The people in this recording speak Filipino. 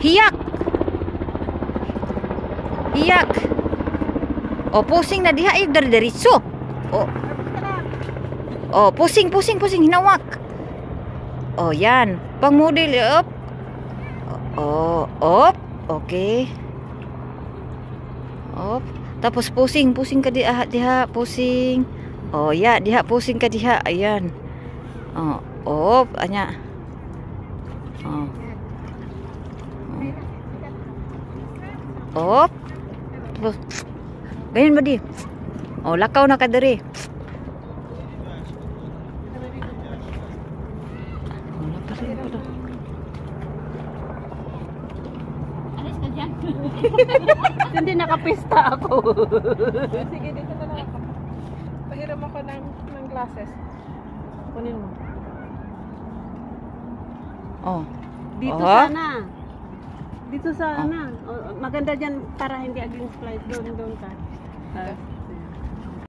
Hiyak. Hiyak. Oh, pusing na diha. Ay, dari-diritso. Oh. Oh, pusing. Hinawak. Oh, yan. Pang model. Up. Oh, up. Okay. Up. Tapos pusing ka diha. Pusing. Oh, ya. Diha, pusing ka diha. Ayan. Oh, up. Anya. Oh. Op. Ganyan ba di? Oh, lakaw na ka diri. Alis ka dyan. Hindi nakapista ako. Sige, dito na lang ako. Pahiram ako ng glasses. Kunin mo. Oh. Dito Oh. sana. Dito sana. Oh, maganda dyan para hindi against flight. Doon ka.